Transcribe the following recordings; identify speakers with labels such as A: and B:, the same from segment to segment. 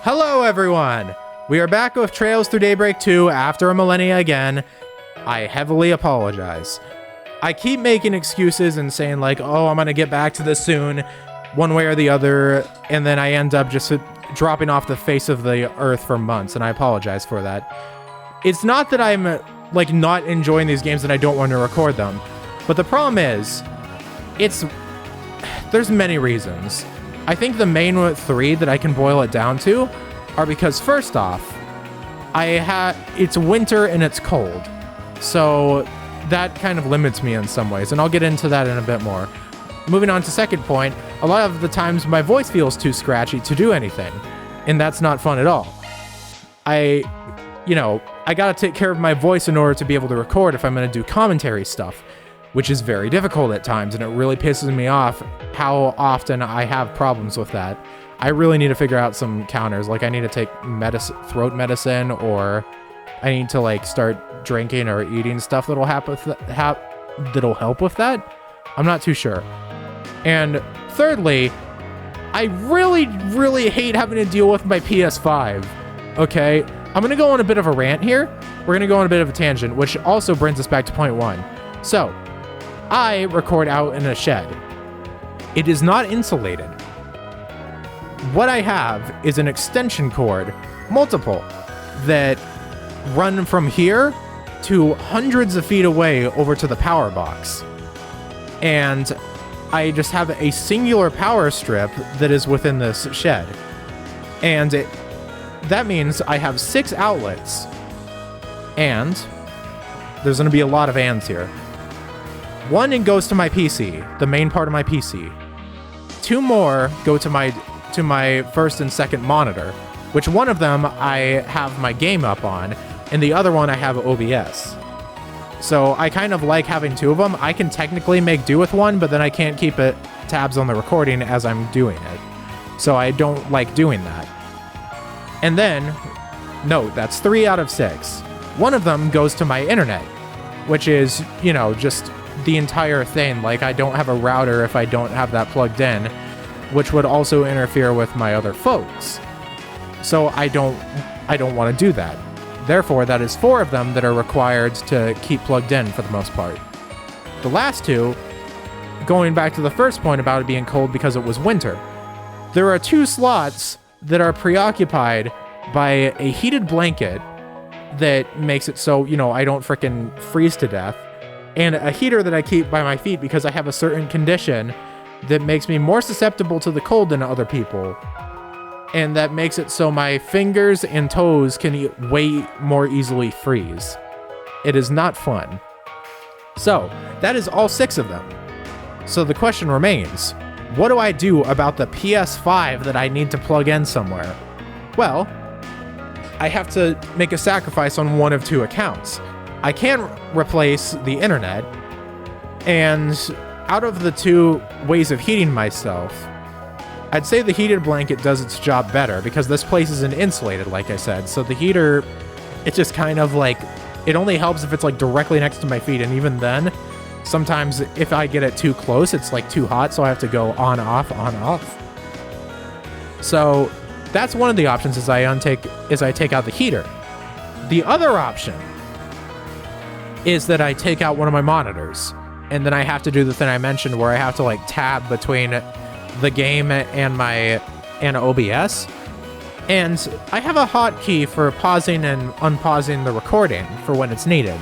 A: Hello everyone! We are back with Trails Through Daybreak 2 after a millennia again. I heavily apologize. I keep making excuses and saying like, oh, I'm gonna get back to this soon, one way or the other, and then I end up just dropping off the face of the earth for months, and I apologize for that. It's not that I'm like not enjoying these games and I don't want to record them, but the problem is, there's many reasons. I think the main three that I can boil it down to are because first off, it's winter and it's cold. So that kind of limits me in some ways, and I'll get into that in a bit more. Moving on to second point, a lot of the times my voice feels too scratchy to do anything, and that's not fun at all. I gotta take care of my voice in order to be able to record if I'm gonna do commentary stuff, which is very difficult at times, and it really pisses me off how often I have problems with that. I really need to figure out some counters, like I need to take throat medicine, or I need to like start drinking or eating stuff that'll help with that. I'm not too sure. And thirdly, I really, really hate having to deal with my PS5. Okay, I'm gonna go on a bit of a rant here. We're gonna go on a bit of a tangent, which also brings us back to point one. So, I record out in a shed. It is not insulated. What I have is an extension cord, multiple, that run from here to hundreds of feet away over to the power box. And I just have a singular power strip that is within this shed. And that means I have 6 outlets. And there's going to be a lot of ands here. One goes to my PC, the main part of my PC. 2 more go to my first and second monitor, which one of them I have my game up on, and the other one I have OBS. So I kind of like having 2 of them. I can technically make do with one, but then I can't keep tabs on the recording as I'm doing it. So I don't like doing that. And then, no, that's 3 out of 6. One of them goes to my internet, which is, just the entire thing. Like, I don't have a router if I don't have that plugged in, which would also interfere with my other folks. So I don't want to do that. Therefore, that is 4 of them that are required to keep plugged in for the most part. The last 2, going back to the first point about it being cold because it was winter, there are 2 slots that are preoccupied by a heated blanket that makes it so, I don't frickin' freeze to death, and a heater that I keep by my feet because I have a certain condition that makes me more susceptible to the cold than other people, and that makes it so my fingers and toes can way more easily freeze. It is not fun. So, that is all 6 of them. So the question remains, what do I do about the PS5 that I need to plug in somewhere? Well, I have to make a sacrifice on one of 2 accounts. I can replace the internet, and out of the 2 ways of heating myself, I'd say the heated blanket does its job better because this place isn't insulated, like I said. So the heater, it's just kind of like, it only helps if it's like directly next to my feet, and even then, sometimes if I get it too close, it's like too hot, so I have to go on, off, on, off. So that's one of the options is I take out the heater. The other option is that I take out one of my monitors, and then I have to do the thing I mentioned where I have to like tab between the game and OBS. And I have a hotkey for pausing and unpausing the recording for when it's needed.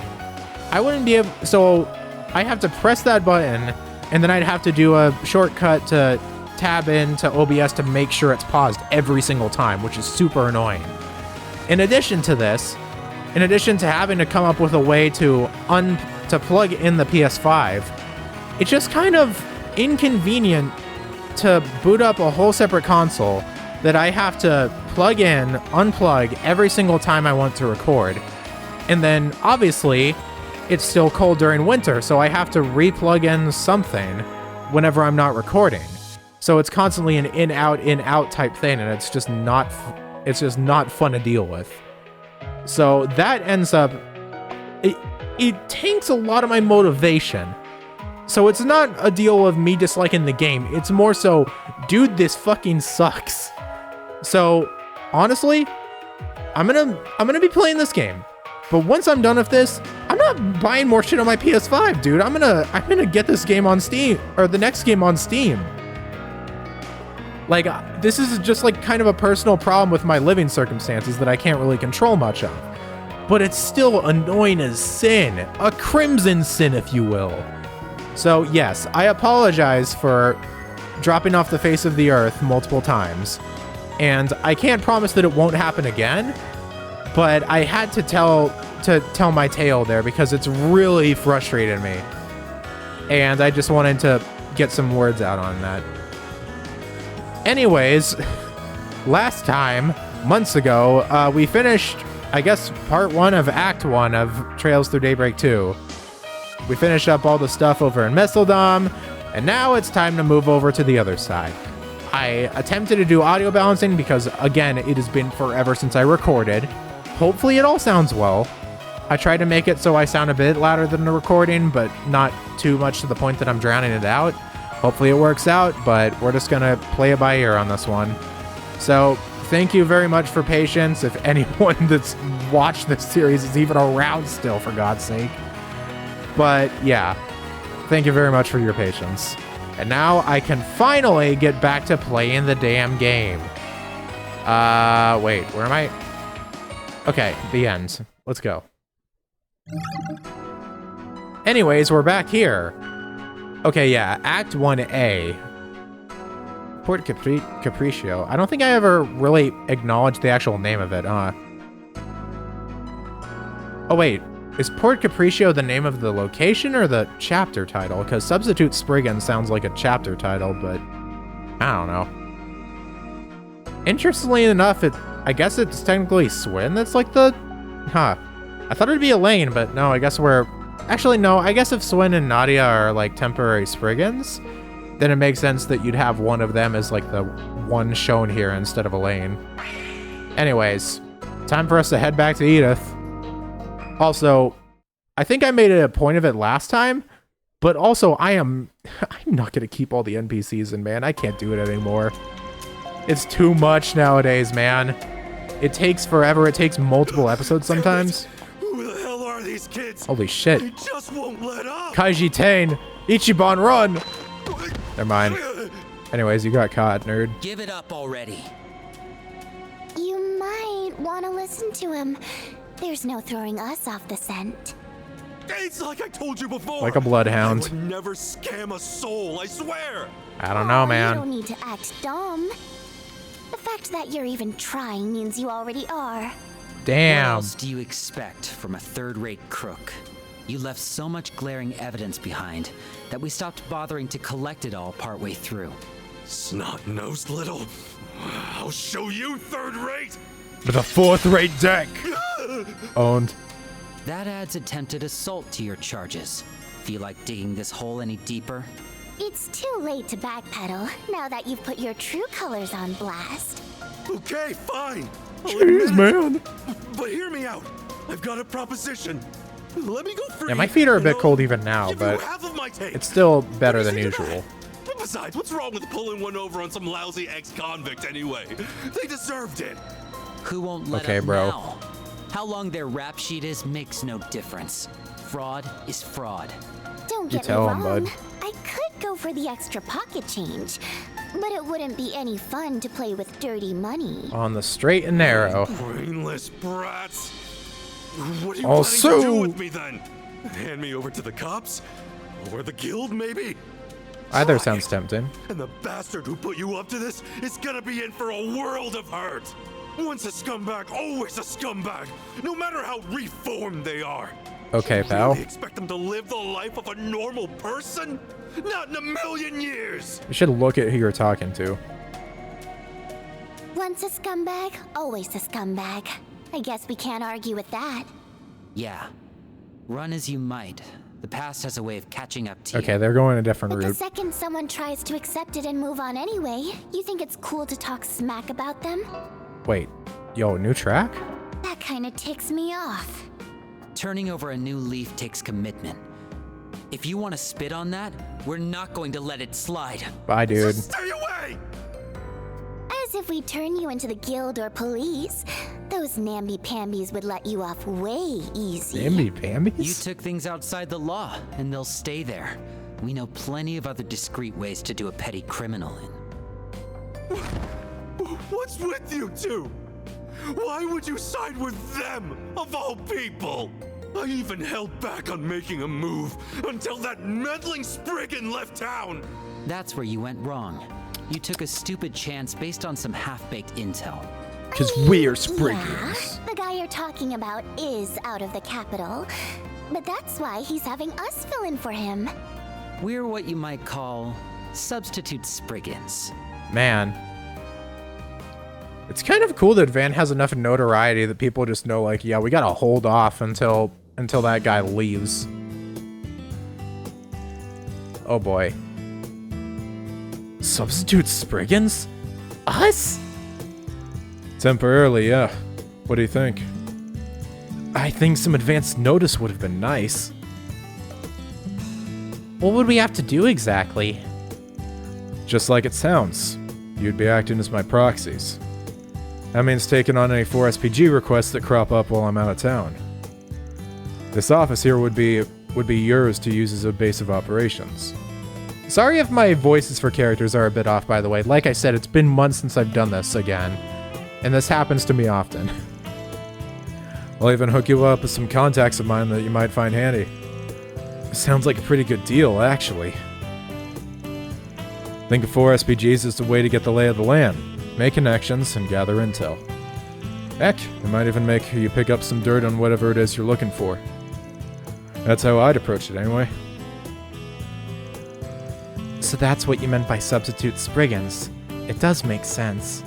A: I wouldn't be able, so I have to press that button, and then I'd have to do a shortcut to tab into OBS to make sure it's paused every single time, which is super annoying. In addition to this, in addition to having to come up with a way to plug in the PS5, it's just kind of inconvenient to boot up a whole separate console that I have to plug in, unplug every single time I want to record. And then, obviously, it's still cold during winter, so I have to re-plug in something whenever I'm not recording. So it's constantly an in-out type thing, and it's just not fun to deal with. So that ends up, it tanks a lot of my motivation. So it's not a deal of me disliking the game. It's more so, dude, this fucking sucks. So honestly, I'm gonna be playing this game. But once I'm done with this, I'm not buying more shit on my PS5, dude. I'm gonna get this game on Steam, or the next game on Steam. Like, this is just like kind of a personal problem with my living circumstances that I can't really control much of. But it's still annoying as sin. A crimson sin, if you will. So yes, I apologize for dropping off the face of the earth multiple times. And I can't promise that it won't happen again, but I had to tell my tale there because it's really frustrated me. And I just wanted to get some words out on that. Anyways, last time, months ago, we finished, I guess, part 1 of Act 1 of Trails Through Daybreak 2. We finished up all the stuff over in Mistledom, and now it's time to move over to the other side. I attempted to do audio balancing because, again, it has been forever since I recorded. Hopefully it all sounds well. I tried to make it so I sound a bit louder than the recording, but not too much to the point that I'm drowning it out. Hopefully it works out, but we're just gonna play it by ear on this one. So, thank you very much for patience, if anyone that's watched this series is even around still, for God's sake. But, yeah. Thank you very much for your patience. And now I can finally get back to playing the damn game. Wait, where am I? Okay, the end. Let's go. Anyways, we're back here. Okay, yeah, Act 1A. Port Capriccio. I don't think I ever really acknowledged the actual name of it, huh? Oh, wait. Is Port Capriccio the name of the location or the chapter title? Because Substitute Spriggan sounds like a chapter title, but I don't know. Interestingly enough, I guess it's technically Swin that's like the... Huh. I thought it'd be Elaine, but no, I guess we're... Actually, no, I guess if Swin and Nadia are like temporary Spriggans, then it makes sense that you'd have one of them as like the one shown here instead of Elaine. Anyways, time for us to head back to Edith. Also, I think I made it a point of it last time, but also I'm not going to keep all the NPCs in, man. I can't do it anymore. It's too much nowadays, man. It takes forever. It takes multiple episodes sometimes.
B: Who the hell are these kids?
A: Holy shit.
B: They just won't let up.
A: Kaiji Tane, Ichiban, run! Never mind. Anyways, you got caught, nerd.
C: Give it up already.
D: You might want to listen to him. There's no throwing us off the scent.
B: It's like I told you before.
A: Like a bloodhound.
B: I would never scam a soul, I swear.
A: I don't know, man.
D: You don't need to act dumb. The fact that you're even trying means you already are.
A: Damn.
C: What else do you expect from a third-rate crook? You left so much glaring evidence behind that we stopped bothering to collect it all partway through.
B: Snot-nosed little. I'll show you third rate.
A: With a fourth-rate deck. Owned.
C: That adds attempted assault to your charges. Feel like digging this hole any deeper?
D: It's too late to backpedal now that you've put your true colors on blast.
B: Okay, fine.
A: Jeez, man.
B: But hear me out. I've got a proposition. Let me go free.
A: Yeah, my feet are a bit cold even now,
B: give you
A: but
B: half of my take.
A: it's still better than
B: What do you say to
A: usual.
B: that? Besides, what's wrong with pulling one over on some lousy ex-convict anyway? They deserved it.
C: Who won't let
A: Okay,
C: up
A: bro.
C: now? How long their rap sheet is makes no difference. Fraud is fraud.
D: Don't
A: You
D: get me
A: tell him,
D: wrong.
A: bud.
D: I could go for the extra pocket change, but it wouldn't be any fun to play with dirty money.
A: On the straight and narrow.
B: Brainless brats. What are you
A: Also-
B: planning to do with me then? Hand me over to the cops? Or the guild, maybe?
A: Either
B: Try
A: sounds
B: it.
A: tempting.
B: And the bastard who put you up to this is gonna be in for a world of hurt. Once a scumbag, always a scumbag. No matter how reformed they are.
A: Okay,
B: You
A: pal.
B: really expect them to live the life of a normal person? Not in a million years.
A: You should look at who you're talking to.
D: Once a scumbag, always a scumbag. I guess we can't argue with that.
C: Yeah. Run as you might. The past has a way of catching up to you.
A: Okay, they're going a different
D: But the
A: route.
D: second someone tries to accept it and move on anyway, you think it's cool to talk smack about them?
A: Wait, yo, new track?
D: That kinda ticks me off.
C: Turning over a new leaf takes commitment. If you want to spit on that, we're not going to let it slide.
A: Bye, dude.
B: Just stay away!
D: As if we turn you into the guild or police. Those namby-pambies would let you off way easy.
A: Namby-pambies?
C: You took things outside the law, and they'll stay there. We know plenty of other discreet ways to do a petty criminal in.
B: What's with you two? Why would you side with them, of all people? I even held back on making a move until that meddling Spriggan left town.
C: That's where you went wrong. You took a stupid chance based on some half-baked intel.
A: Because we're
D: Yeah,
A: Spriggans.
D: the guy you're talking about is out of the capital. But that's why he's having us fill in for him.
C: We're what you might call substitute Spriggans.
A: Man. It's kind of cool that Van has enough notoriety that people just know, like, yeah, we gotta hold off until that guy leaves. Oh boy. Substitute Spriggans? Us?
E: Temporarily, yeah. What do you think?
A: I think some advance notice would have been nice. What would we have to do exactly?
E: Just like it sounds. You'd be acting as my proxies. That means taking on any 4SPG requests that crop up while I'm out of town. This office here would be yours to use as a base of operations.
A: Sorry if my voices for characters are a bit off, by the way. Like I said, it's been months since I've done this again. And this happens to me often.
E: I'll even hook you up with some contacts of mine that you might find handy. Sounds like a pretty good deal, actually. Think of 4SPGs as the way to get the lay of the land, make connections, and gather intel. Heck, it might even make you pick up some dirt on whatever it is you're looking for. That's how I'd approach it, anyway.
A: So that's what you meant by substitute Spriggans. It does make sense.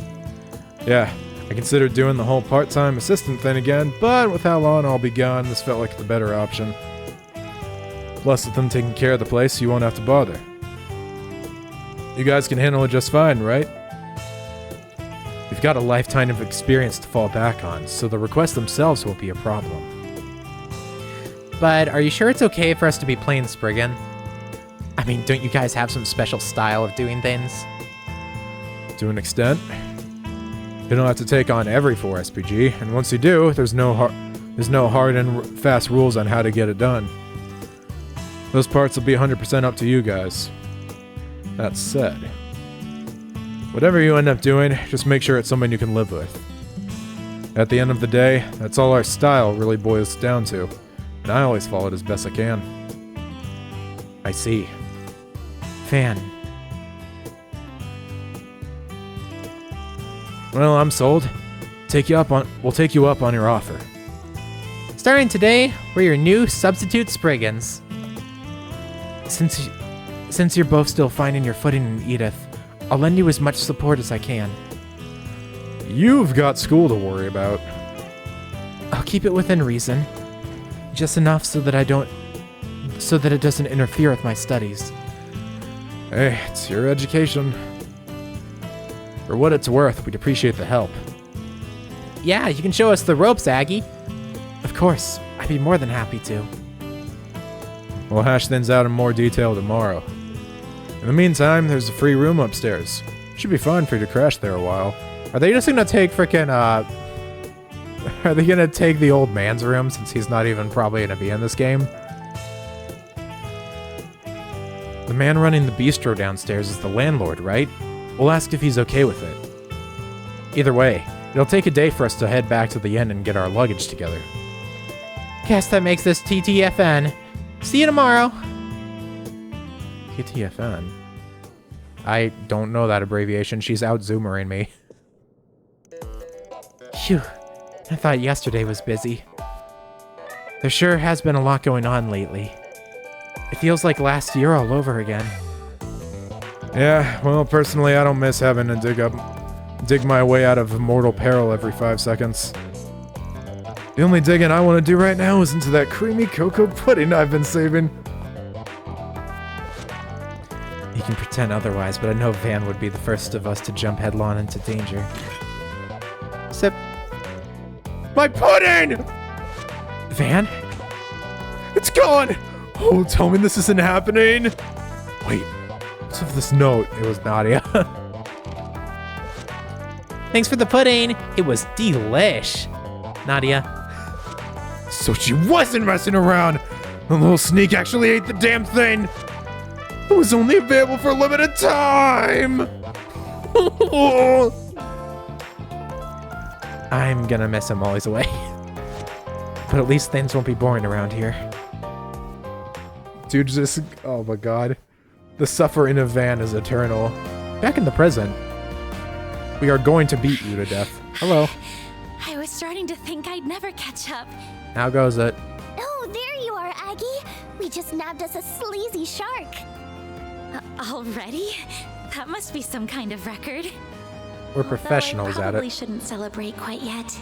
E: Yeah, I considered doing the whole part-time assistant thing again, but with how long I'll be gone, this felt like the better option. Plus, with them taking care of the place, you won't have to bother. You guys can handle it just fine, right?
A: We've got a lifetime of experience to fall back on, so the requests themselves won't be a problem. But are you sure it's okay for us to be plain Spriggan? I mean, don't you guys have some special style of doing things?
E: To an extent. You don't have to take on every 4SPG, and once you do, there's no hard and fast rules on how to get it done. Those parts will be 100% up to you guys. That said, whatever you end up doing, just make sure it's someone you can live with. At the end of the day, that's all our style really boils down to, and I always follow it as best I can.
A: I see. Fan.
E: Well, I'm sold. We'll take you up on your offer.
A: Starting today, we're your new substitute Spriggans. Since you're both still finding your footing in Edith, I'll lend you as much support as I can.
E: You've got school to worry about.
A: I'll keep it within reason. Just enough so that it doesn't interfere with my studies.
E: Hey, it's your education.
A: For what it's worth, we'd appreciate the help. Yeah, you can show us the ropes, Aggie. Of course, I'd be more than happy to.
E: We'll hash things out in more detail tomorrow. In the meantime, there's a free room upstairs. Should be fine for you to crash there a while.
A: Are they just gonna take frickin' Are they gonna take the old man's room since he's not even probably gonna be in this game? The man running the bistro downstairs is the landlord, right? We'll ask if he's okay with it. Either way, it'll take a day for us to head back to the inn and get our luggage together. Guess that makes this TTFN. See you tomorrow. TTFN? I don't know that abbreviation. She's out-zoomering me. Phew. I thought yesterday was busy. There sure has been a lot going on lately. It feels like last year all over again.
E: Yeah, well, personally, I don't miss having to dig my way out of mortal peril every 5 seconds. The only digging I want to do right now is into that creamy cocoa pudding I've been saving.
A: You can pretend otherwise, but I know Van would be the first of us to jump headlong into danger. Sip.
E: My pudding!
A: Van?
E: It's gone! Oh, tell me this isn't happening! Wait, what's with this note?
A: It was Nadia. Thanks for the pudding. It was delish. Nadia.
E: So she wasn't messing around. The little sneak actually ate the damn thing. It was only available for a limited time.
A: I'm gonna miss him while he's away. But at least things won't be boring around here.
E: Dude, just, oh my god. The suffer in a van is eternal.
A: Back in the present,
E: we are going to beat you to death. Hello.
F: I was starting to think I'd never catch up.
A: how goes it?
D: Oh, there you are, Aggie. We just nabbed us a sleazy shark.
F: Already? That must be some kind of record.
A: We're professionals
F: Although I
A: at
F: probably
A: it.
F: shouldn't celebrate quite yet.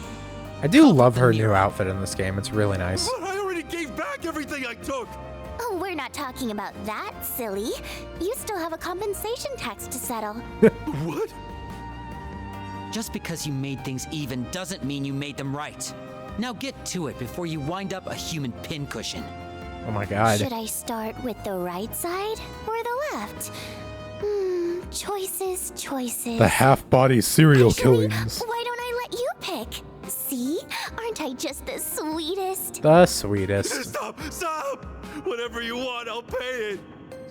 A: I do love her new outfit in this game. It's really nice.
B: But I already gave back everything I took.
D: Oh, we're not talking about that, silly. You still have a compensation tax to settle.
B: What?
C: Just because you made things even doesn't mean you made them right. Now get to it before you wind up a human pincushion.
A: Oh my god.
D: Should I start with the right side or the left? Choices, choices.
E: The half-body serial
D: Actually,
E: killings.
D: why don't I let you pick? See? Aren't I just the sweetest?
A: The sweetest.
B: Stop! Stop! Whatever you want, I'll pay it.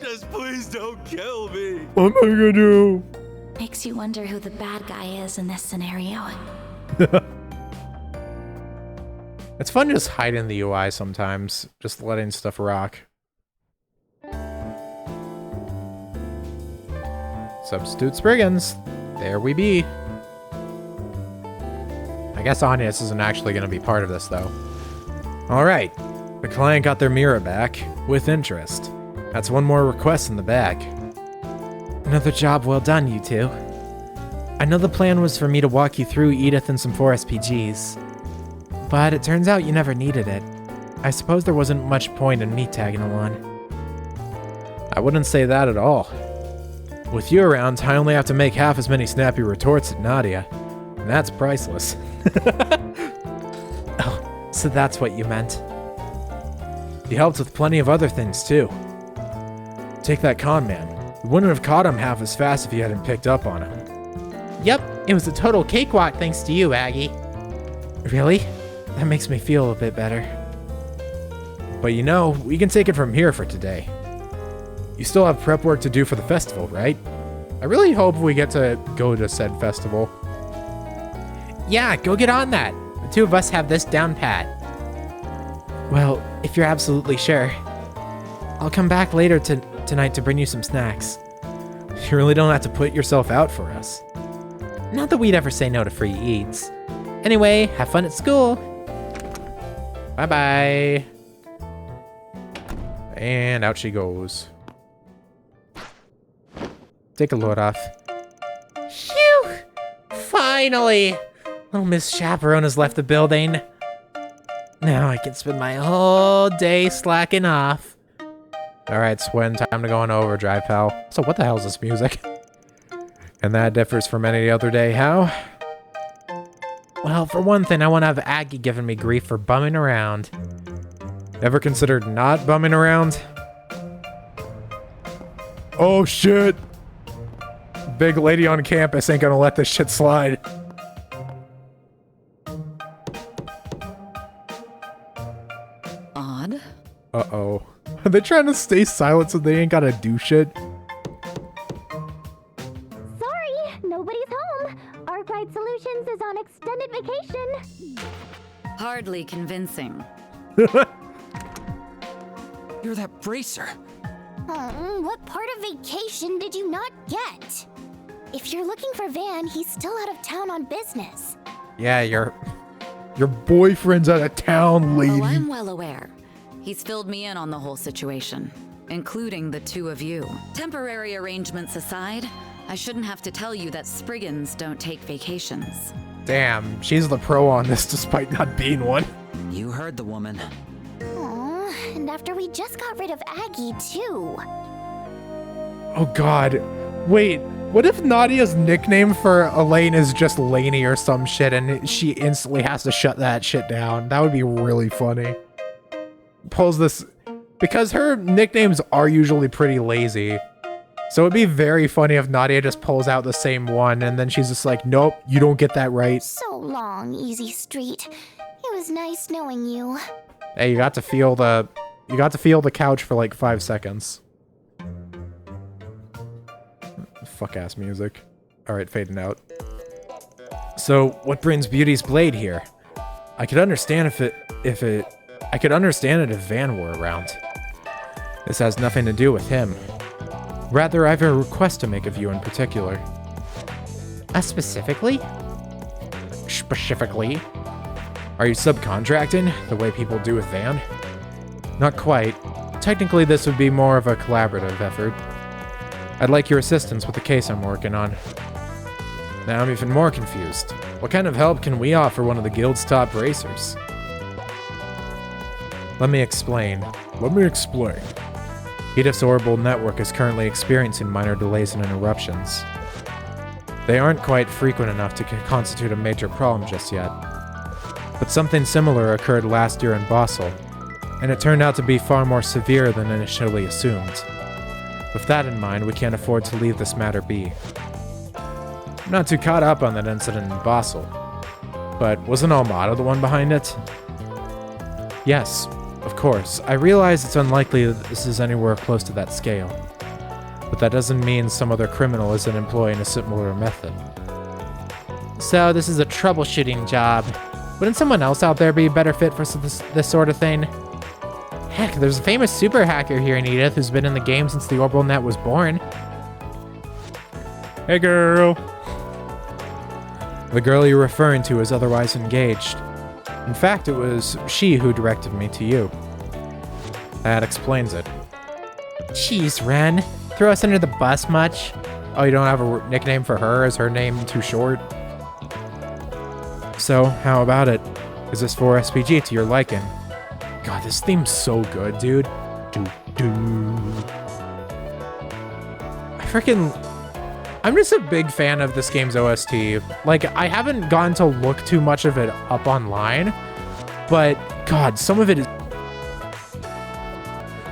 B: Just please don't kill me.
E: What am I gonna do?
F: Makes you wonder who the bad guy is in this scenario.
A: It's fun just hiding the UI sometimes. Just letting stuff rock. Substitute Spriggans. There we be. I guess Agnes isn't actually going to be part of this, though. Alright. The client got their mirror back. With interest. That's one more request in the bag. Another job well done, you two. I know the plan was for me to walk you through Edith and some 4 SPGs. But it turns out you never needed it. I suppose there wasn't much point in me tagging along. I wouldn't say that at all. With you around, I only have to make half as many snappy retorts at Nadia. And that's priceless. Oh, so that's what you meant. You helped with plenty of other things, too. Take that con man. You wouldn't have caught him half as fast if you hadn't picked up on him. Yep, it was a total cakewalk thanks to you, Aggie. Really? That makes me feel a bit better. But you know, we can take it from here for today. You still have prep work to do for the festival, right? I really hope we get to go to said festival. Yeah, go get on that. The two of us have this down pat. Well, if you're absolutely sure. I'll come back later tonight to bring you some snacks. You really don't have to put yourself out for us. Not that we'd ever say no to free eats. Anyway, have fun at school. Bye-bye. And out she goes. Take a load off. Phew! Finally! Little Miss Chaperone has left the building. Now I can spend my whole day slacking off. Alright, Swin, time to go on overdrive, pal. So what the hell is this music? And that differs from any other day, how? Well, for one thing, I want to have Aggie giving me grief for bumming around.
E: Ever considered not bumming around? Oh shit! Big lady on campus ain't gonna let this shit slide.
F: Odd.
E: Uh-oh. Are they trying to stay silent so they ain't gotta do shit?
D: Sorry, nobody's home. Arkwright Solutions is on extended vacation.
F: Hardly convincing.
C: You're that bracer.
D: What part of vacation did you not get? If you're looking for Van, he's still out of town on business.
A: Yeah, you're...
E: Your boyfriend's out of town, lady.
F: Oh, I'm well aware. He's filled me in on the whole situation, including the two of you. Temporary arrangements aside, I shouldn't have to tell you that Spriggans don't take vacations.
A: Damn, she's the pro on this despite not being one.
C: You heard the woman.
D: Aw, and after we just got rid of Aggie, too.
E: Oh god. Wait, what if Nadia's nickname for Elaine is just Laney or some shit and she instantly has to shut that shit down? That would be really funny. Pulls this... Because her nicknames are usually pretty lazy.
A: So it'd be very funny if Nadia just pulls out the same one and then she's just like, nope, you don't get that right.
D: So long, Easy Street. It was nice knowing you.
A: Hey, you got to feel the couch for like 5 seconds. Fuck ass music. Alright, fading out. So, what brings Beauty's blade here? I could understand I could understand it if Van were around. This has nothing to do with him. Rather, I have a request to make of you in particular. Specifically? Specifically? Are you subcontracting, the way people do with Van? Not quite. Technically, this would be more of a collaborative effort. I'd like your assistance with the case I'm working on. Now I'm even more confused. What kind of help can we offer one of the guild's top racers? Let me explain. Edith's orbital network is currently experiencing minor delays and interruptions. They aren't quite frequent enough to constitute a major problem just yet. But something similar occurred last year in Basel, and it turned out to be far more severe than initially assumed. With that in mind, we can't afford to leave this matter be. I'm not too caught up on that incident in Basel, but wasn't Almada the one behind it? Yes, of course. I realize it's unlikely that this is anywhere close to that scale, but that doesn't mean some other criminal isn't employing a similar method. So this is a troubleshooting job. Wouldn't someone else out there be a better fit for this sort of thing? Heck, there's a famous super hacker here in Edith who's been in the game since the orbital net was born. Hey, girl. The girl you're referring to is otherwise engaged. In fact, it was she who directed me to you. That explains it. Jeez, Ren. Throw us under the bus much? Oh, you don't have a nickname for her? Is her name too short? So, how about it? Is this 4SPG to your liking? God, this theme's so good, dude. I'm just a big fan of this game's OST. Like, I haven't gotten to look too much of it up online, but God, some of it is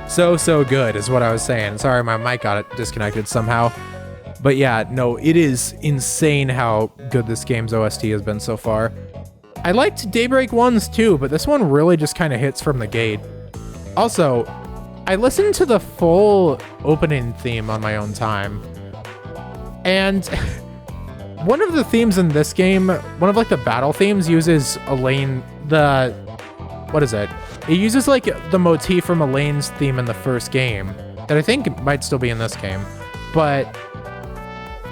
A: so good is what I was saying. Sorry, my mic got disconnected somehow. But yeah, no, it is insane how good this game's OST has been so far. I liked Daybreak 1's too, but this one really just kind of hits from the gate. Also, I listened to the full opening theme on my own time. And one of the themes in this game, one of like the battle themes uses Elaine, what is it? It uses like the motif from Elaine's theme in the first game that I think might still be in this game. But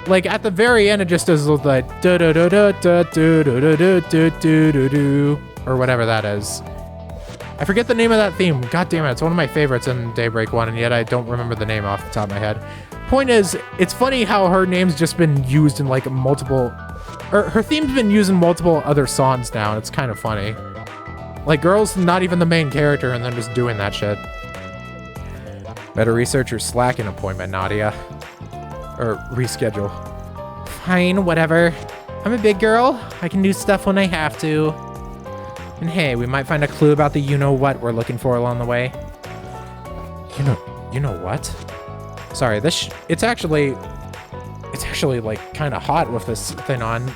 A: like at the very end, it just does like do do do do do do do do do do do or whatever that is. I forget the name of that theme. God damn it, it's one of my favorites in Daybreak 1, and yet I don't remember the name off the top of my head. Point is, it's funny how her name's just been used in like multiple, or her theme's been used in multiple other songs now, and it's kind of funny. Like, girl's not even the main character, and they're just doing that shit. Better research your slacking appointment, Nadia. Or reschedule. Fine, whatever. I'm a big girl. I can do stuff when I have to. And hey, we might find a clue about the you-know-what we're looking for along the way. You know what? Sorry, it's actually like kind of hot with this thing on.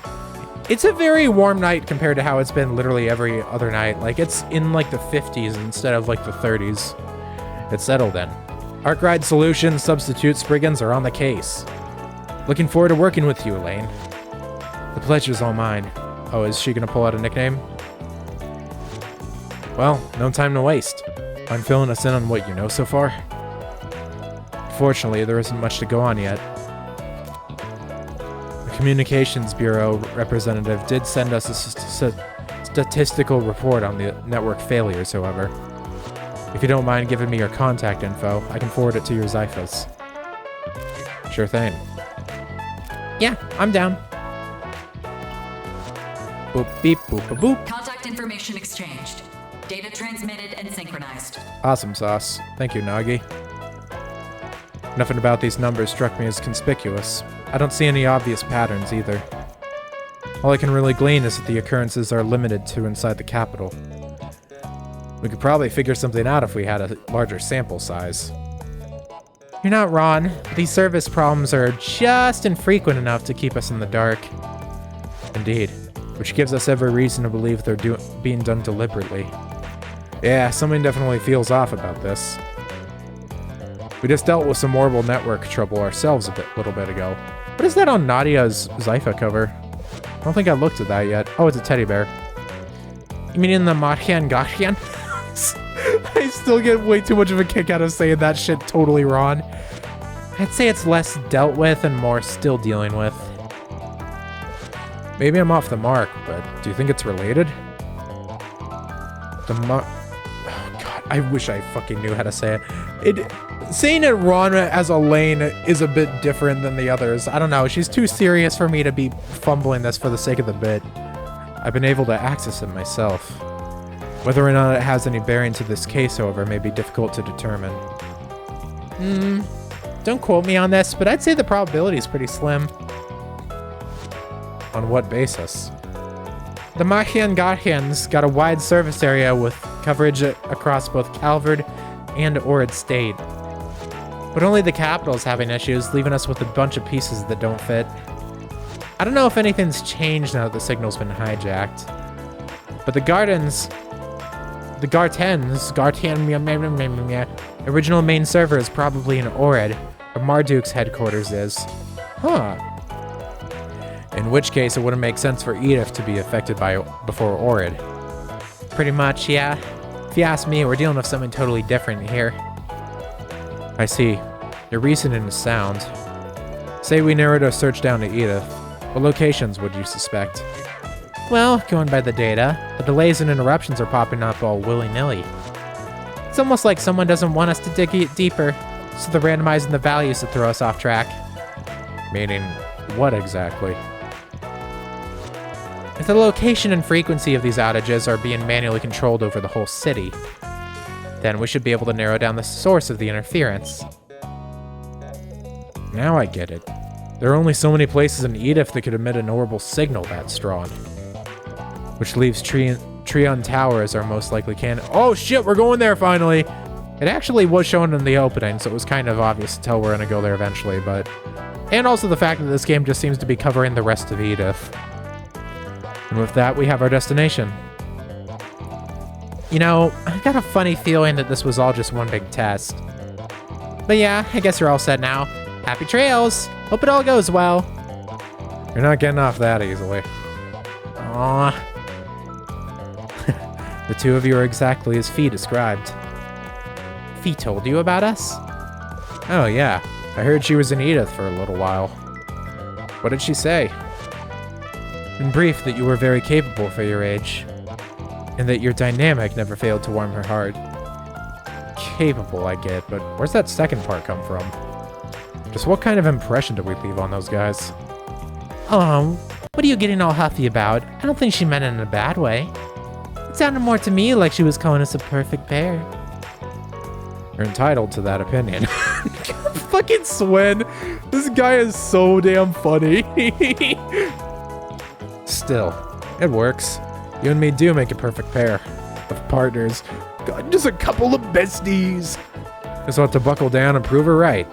A: It's a very warm night compared to how it's been literally every other night. Like, it's in like the 50s instead of like the 30s. It's settled in. Arkwright Solutions substitute Spriggans are on the case. Looking forward to working with you, Elaine. The pleasure's all mine. Oh, is she gonna pull out a nickname? Well, no time to waste. I'm filling us in on what you know so far. Fortunately, there isn't much to go on yet. The Communications Bureau representative did send us a statistical report on the network failures, however. If you don't mind giving me your contact info, I can forward it to your Zyphus. Sure thing. Yeah, I'm down. Boop, beep, boop, a boop.
F: Contact information exchanged. Data transmitted and synchronized.
A: Awesome sauce. Thank you, Nagi. Nothing about these numbers struck me as conspicuous. I don't see any obvious patterns either. All I can really glean is that the occurrences are limited to inside the capital. We could probably figure something out if we had a larger sample size. You're not wrong. These service problems are just infrequent enough to keep us in the dark.
E: Indeed. Which gives us every reason to believe they're being done deliberately. Yeah, something definitely feels off about this. We just dealt with some orbal network trouble ourselves a little bit ago.
A: What is that on Nadia's Zypha cover?
E: I don't think I looked at that yet. Oh, it's a teddy bear.
A: You mean in the Marhian Gachian? I still get way too much of a kick out of saying that shit totally wrong. I'd say it's less dealt with and more still dealing with.
E: Maybe I'm off the mark, but do you think it's related?
A: Oh god, I wish I fucking knew how to say it. Saying it wrong as Elaine is a bit different than the others. I don't know, she's too serious for me to be fumbling this for the sake of the bit.
E: I've been able to access it myself. Whether or not it has any bearing to this case, however, may be difficult to determine.
A: Don't quote me on this, but I'd say the probability is pretty slim.
E: On what basis?
A: The Machian Garhians got a wide surface area with coverage across both Calvard and Orid State. But only the capital's having issues, leaving us with a bunch of pieces that don't fit. I don't know if anything's changed now that the signal's been hijacked. But the Gartens, original main server is probably in Orid, where Marduk's headquarters is.
E: Huh. In which case, it wouldn't make sense for Edith to be affected before Orid.
A: Pretty much, yeah. If you ask me, we're dealing with something totally different here.
E: I see. Your reasoning is sound. Say we narrowed our search down to Edith. What locations would you suspect?
A: Well, going by the data, the delays and interruptions are popping up all willy-nilly. It's almost like someone doesn't want us to dig deeper, so they're randomizing the values to throw us off track.
E: Meaning, what exactly?
A: If the location and frequency of these outages are being manually controlled over the whole city, then we should be able to narrow down the source of the interference.
E: Now I get it. There are only so many places in Edith that could emit an orbital signal that strong. Which leaves Trion Tower as our most likely candidate. Oh shit, we're going there finally!
A: It actually was shown in the opening, so it was kind of obvious to tell we're gonna go there eventually, but... And also the fact that this game just seems to be covering the rest of Edith.
E: And with that, we have our destination.
A: You know, I got a funny feeling that this was all just one big test. But yeah, I guess you're all set now. Happy trails! Hope it all goes well.
E: You're not getting off that easily.
A: Aww.
E: The two of you are exactly as Fee described.
A: Fee told you about us?
E: Oh yeah, I heard she was in Edith for a little while. What did she say? In brief, that you were very capable for your age, and that your dynamic never failed to warm her heart. Capable, I get, but where's that second part come from? Just what kind of impression did we leave on those guys?
A: What are you getting all huffy about? I don't think she meant it in a bad way. It sounded more to me like she was calling us a perfect pair.
E: You're entitled to that opinion.
A: Fucking Swin. This guy is so damn funny.
E: Still, it works. You and me do make a perfect pair of partners.
A: God, just a couple of besties.
E: Just want to buckle down and prove her right.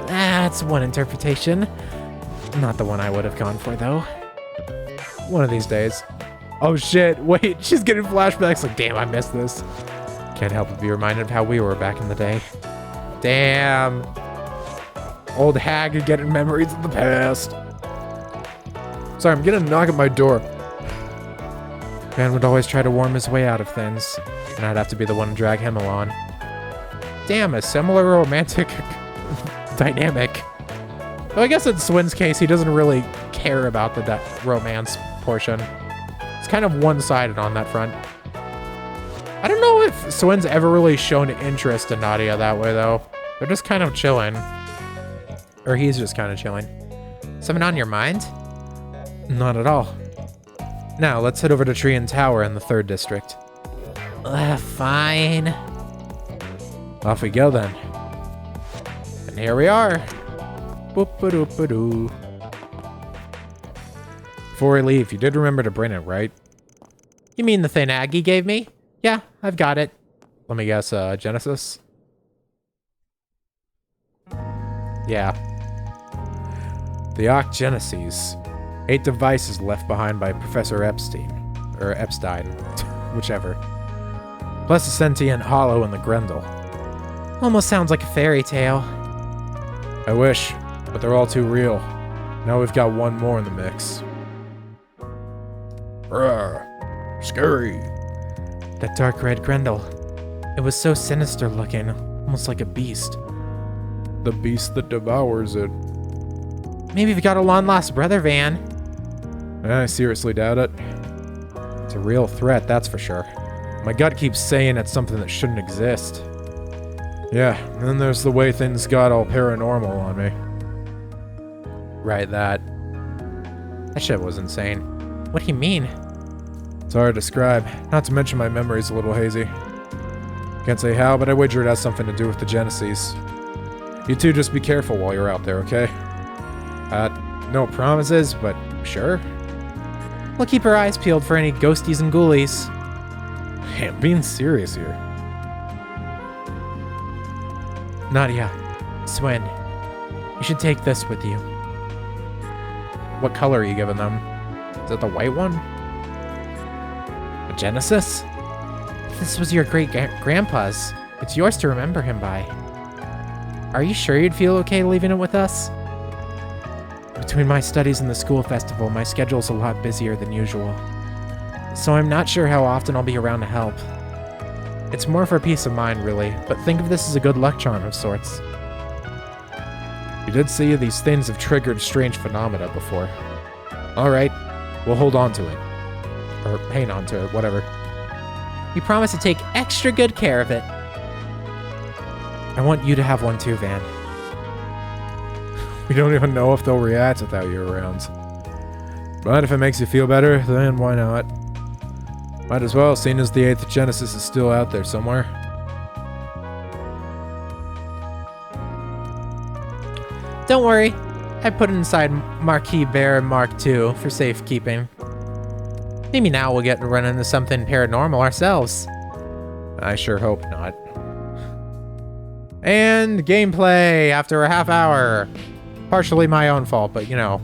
A: That's one interpretation. Not the one I would have gone for, though.
E: One of these days.
A: Oh shit, wait, she's getting flashbacks. Like, damn, I missed this.
E: Can't help but be reminded of how we were back in the day.
A: Damn. Old hag getting memories of the past.
E: Sorry, I'm getting a knock at my door. Man would always try to worm his way out of things, and I'd have to be the one to drag him along.
A: Damn, a similar romantic dynamic. Though I guess in Swin's case, he doesn't really care about the romance portion. It's kind of one-sided on that front. I don't know if Swin's ever really shown interest in Nadia that way, though. They're just kind of chilling. Or he's just kind of chilling. Something on your mind?
E: Not at all. Now, let's head over to Trion Tower in the 3rd district.
A: Fine.
E: Off we go, then.
A: And here we are. Boop-a-doop-a-doo.
E: Before we leave, you did remember to bring it, right?
A: You mean the thing Aggie gave me? Yeah, I've got it.
E: Let me guess, Genesis?
A: Yeah.
E: The Arc Genesis. 8 devices left behind by Professor Epstein. Or Epstein. Whichever. Plus a sentient hollow in the Grendel.
A: Almost sounds like a fairy tale.
E: I wish, but they're all too real. Now we've got one more in the mix. Brr. Scary.
A: That dark red Grendel. It was so sinister looking, almost like a beast.
E: The beast that devours it.
A: Maybe we've got a long-lost brother, Van.
E: I seriously doubt it. It's a real threat, that's for sure. My gut keeps saying it's something that shouldn't exist. Yeah, and then there's the way things got all paranormal on me.
A: Right, that shit was insane. What do you mean?
E: It's hard to describe, not to mention my memory's a little hazy. Can't say how, but I wager it has something to do with the Genesis. You two just be careful while you're out there, okay? No promises, but sure.
A: We'll keep our eyes peeled for any ghosties and ghoulies.
E: Hey, I'm being serious here.
A: Nadia, Swin, you should take this with you. What color are you giving them? Is it the white one? A Genesis? This was your great-grandpa's. It's yours to remember him by. Are you sure you'd feel okay leaving it with us? Between my studies and the school festival, my schedule's a lot busier than usual. So I'm not sure how often I'll be around to help. It's more for peace of mind, really, but think of this as a good luck charm of sorts.
E: You did say these things have triggered strange phenomena before. Alright, we'll hold on to it. Or hang on to it, whatever.
A: We promise to take extra good care of it. I want you to have one too, Van.
E: We don't even know if they'll react without you around. But if it makes you feel better, then why not? Might as well, seeing as the 8th Genesis is still out there somewhere.
A: Don't worry. I put it inside Marquis Bear Mark II for safekeeping. Maybe now we'll get to run into something paranormal ourselves.
E: I sure hope not.
A: And gameplay after a half hour. Partially my own fault, but you know.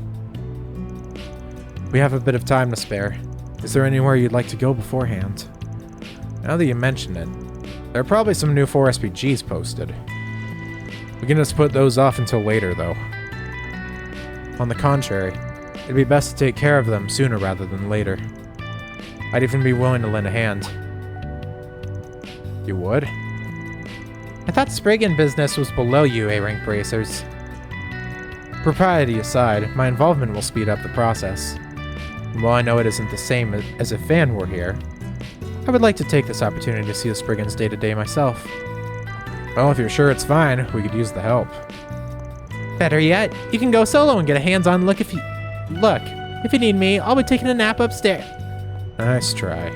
E: We have a bit of time to spare. Is there anywhere you'd like to go beforehand? Now that you mention it, there are probably some new 4SPGs posted. We can just put those off until later, though. On the contrary, it'd be best to take care of them sooner rather than later. I'd even be willing to lend a hand. You would?
A: I thought Spriggan business was below you, A-rank bracers.
E: Propriety aside, my involvement will speed up the process. And while I know it isn't the same as if Van were here, I would like to take this opportunity to see the Spriggan's day-to-day myself. Well, if you're sure it's fine, we could use the help.
A: Better yet, you can go solo and get a hands-on look if you... Look, if you need me, I'll be taking a nap upstairs.
E: Nice try.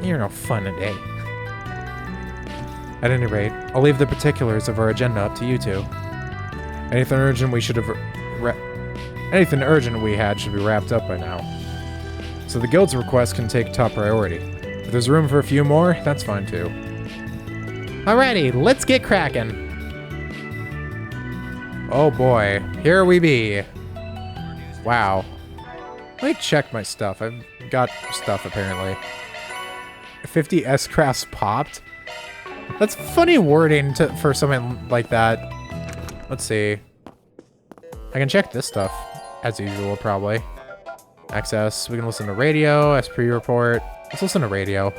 A: You're no fun today.
E: At any rate, I'll leave the particulars of our agenda up to you two. Anything urgent we had should be wrapped up by now. So the guild's request can take top priority. If there's room for a few more, that's fine too.
A: Alrighty, let's get cracking. Oh boy, here we be. Wow.
E: Let me check my stuff. I've got stuff apparently. 50 S-crafts popped?
A: That's funny wording for something like that.
E: Let's see. I can check this stuff, as usual, probably. Access, we can listen to radio, SP report. Let's listen to radio.
G: And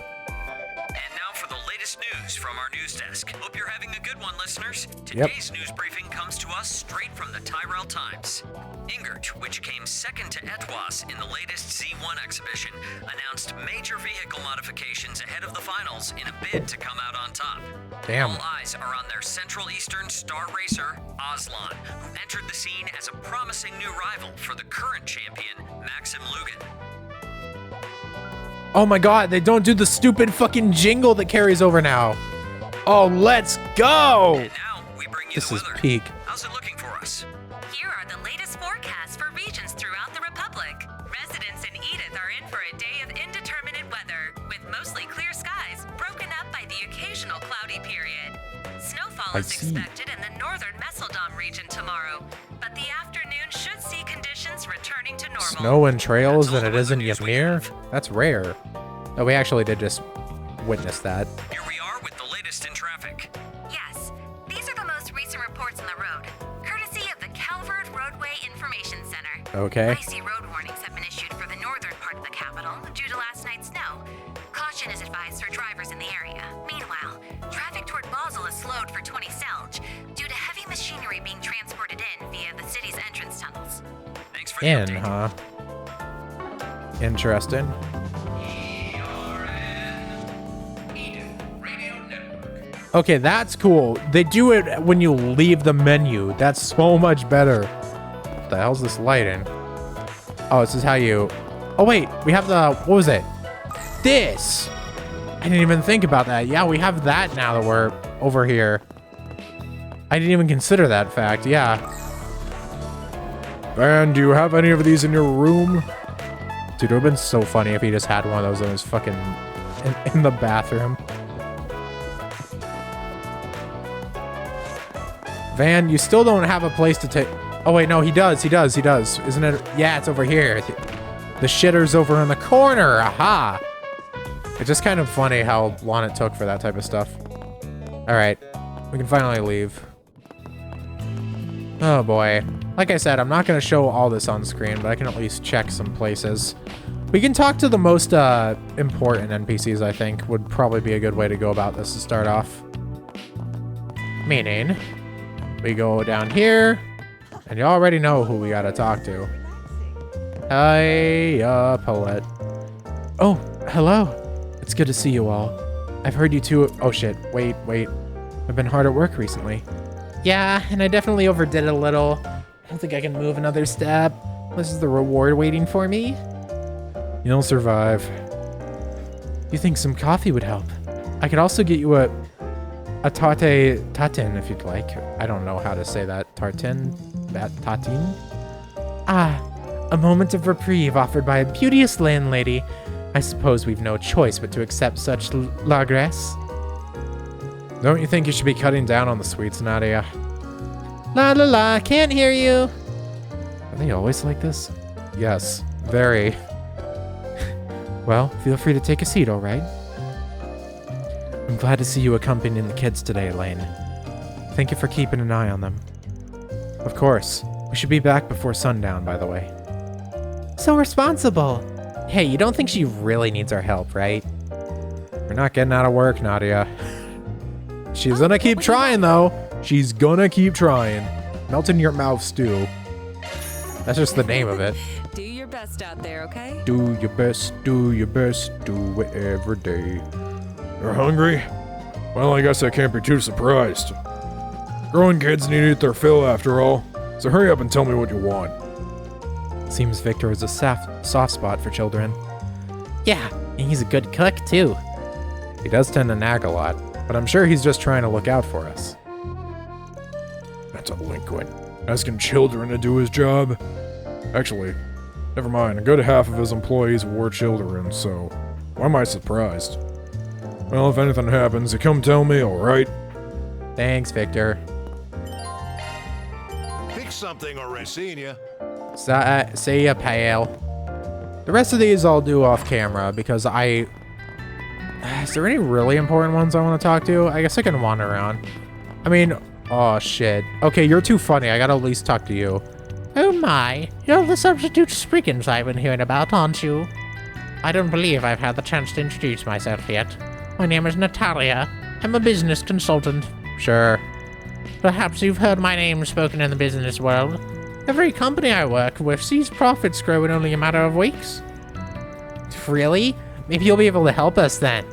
G: now for the latest news from our news desk. Hope you're having a good one, listeners. Today's news briefing comes to us straight from the Tyrell Times. Ingert, which came second to Etwas in the latest Z1 exhibition, announced major vehicle modifications ahead of the finals in a bid to come out on top.
E: Damn.
G: All eyes are on their Central Eastern star racer, Aslan, who entered the scene as a promising new rival for the current champion, Maxim Lugan.
A: Oh my god, they don't do the stupid fucking jingle that carries over now. Oh, let's go!
G: And now, we bring you
A: This
G: the
A: is
G: weather.
A: peak.
G: How's it looking for us?
H: Here are the latest forecasts for regions throughout the Republic. Residents in Edith are in for a day of indeterminate weather, with mostly clear skies, broken up by the occasional cloudy period. Snowfall
A: I
H: is
A: see.
H: expected in the northern Mesoldom region tomorrow.
E: snow and trails and it isn't Ymir? That's rare. Oh, we actually did just witness that.
G: Here we are with the latest in traffic.
H: Yes, these are the most recent reports on the road, courtesy of the Calvert Roadway Information Center.
E: Okay.
H: Icy road warnings have been issued for the northern part of the capital due to last night's snow. Caution is advised for drivers in the area. Meanwhile, traffic toward Basel is slowed for 20 Selge due to heavy machinery being transported in via the city's entrance tunnels.
G: Thanks for the
E: In,
G: update.
E: huh? Interesting. Okay, that's cool. They do it when you leave the menu. That's so much better. What the hell's this lighting? Oh, this is how you... Oh, wait. We have the... What was it? This! I didn't even think about that. Yeah, we have that now that we're over here. I didn't even consider that fact. Yeah. Van, do you have any of these in your room? Dude, it would have been so funny if he just had one of those in his fucking... in the bathroom. Van, you still don't have a place to take... Oh, wait, no, he does. Isn't it? Yeah, it's over here. The shitter's over in the corner. Aha! It's just kind of funny how long it took for that type of stuff. All right, we can finally leave. Oh, boy. Like I said, I'm not going to show all this on screen, but I can at least check some places. We can talk to the most important NPCs, I think, would probably be a good way to go about this to start off. Meaning... we go down here, and you already know who we gotta talk to. Hey, Paulette. Oh, hello. It's good to see you all. I've heard you two... Oh, shit. Wait. I've been hard at work recently. Yeah, and I definitely overdid it a little. I don't think I can move another step. This is the reward waiting for me. You'll survive. You think some coffee would help? I could also get you a tatin, if you'd like. I don't know how to say that. Tatin? Ah, a moment of reprieve offered by a beauteous landlady. I suppose we've no choice but to accept such largesse. Don't you think you should be cutting down on the sweets, Nadia? La la la, can't hear you. Are they always like this? Yes, very. Well, feel free to take a seat, all right? I'm glad to see you accompanying the kids today, Elaine. Thank you for keeping an eye on them. Of course. We should be back before sundown, by the way. So responsible. Hey, you don't think she really needs our help, right? We're not getting out of work, Nadia. She's gonna keep trying, though. She's gonna keep trying. Melt in your mouth stew. That's just the name of it.
F: Do your best out there, okay?
E: Do your best, do it every day. You're hungry? Well, I guess I can't be too surprised. Growing kids need to eat their fill after all, so hurry up and tell me what you want. Seems Victor is a soft spot for children. Yeah, and he's a good cook, too. He does tend to nag a lot, but I'm sure he's just trying to look out for us. That's a delinquent. Asking children to do his job? Actually, never mind. A good half of his employees were children, so why am I surprised? Well, if anything happens, you come tell me, alright? Thanks, Victor.
I: Pick something already, seeing ya.
E: See ya, pal. The rest of these I'll do off camera because is there any really important ones I want to talk to? I guess I can wander around. I mean, oh shit. Okay, you're too funny. I gotta at least talk to you. Oh my, you're the substitute Spriggans I've been hearing about, aren't you? I don't believe I've had the chance to introduce myself yet. My name is Natalia. I'm a business consultant. Sure. Perhaps you've heard my name spoken in the business world. Every company I work with sees profits grow in only a matter of weeks. Really? Maybe you'll be able to help us then.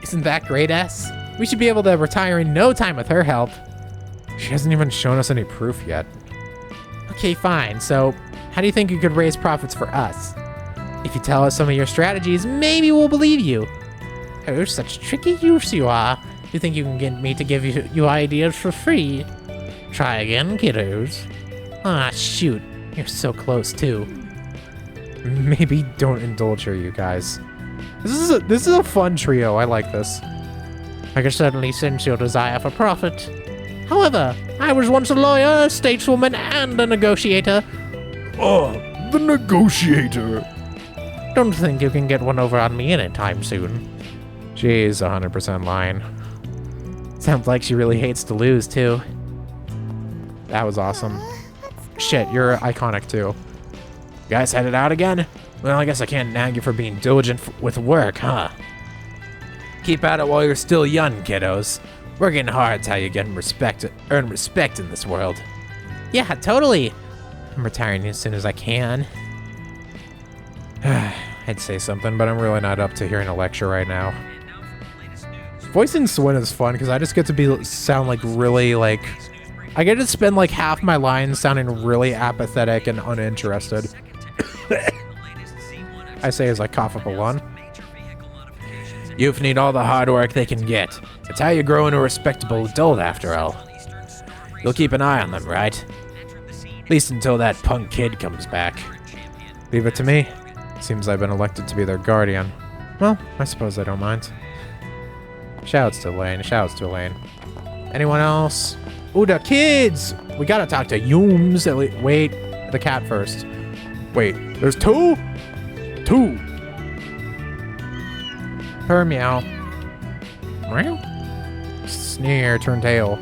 E: Isn't that great, S? We should be able to retire in no time with her help. She hasn't even shown us any proof yet. Okay, fine. So, how do you think you could raise profits for us? If you tell us some of your strategies, maybe we'll believe you. Oh, such tricky use you are. You think you can get me to give you ideas for free? Try again, kiddos. Ah, shoot. You're so close, too. Maybe don't indulge her, you guys. This is a fun trio. I like this. I can certainly sense your desire for profit. However, I was once a lawyer, a stateswoman, and a negotiator. Oh, the negotiator.
A: Don't think you can get one over on me anytime soon.
E: She's 100% lying.
A: Sounds like she really hates to lose, too.
E: That was awesome. Shit, you're iconic too. You guys headed out again? Well, I guess I can't nag you for being diligent with work, huh? Keep at it while you're still young, kiddos. Working hard's how you earn respect in this world.
A: Yeah, totally. I'm retiring as soon as I can.
E: I'd say something, but I'm really not up to hearing a lecture right now. Voicing Swin is fun because I just get to sound like really like... I get to spend like half my lines sounding really apathetic and uninterested. I say as I cough up a lung. Youth need all the hard work they can get. It's how you grow into a respectable adult, after all. You'll keep an eye on them, right? At least until that punk kid comes back. Leave it to me. Seems I've been elected to be their guardian. Well, I suppose I don't mind. Shouts to Elaine. Shouts to Elaine. Anyone else? Ooh, the kids! We gotta talk to Yooms. Wait, the cat first. Wait, there's two? Two. Her meow. Meow. Sneer, turn tail.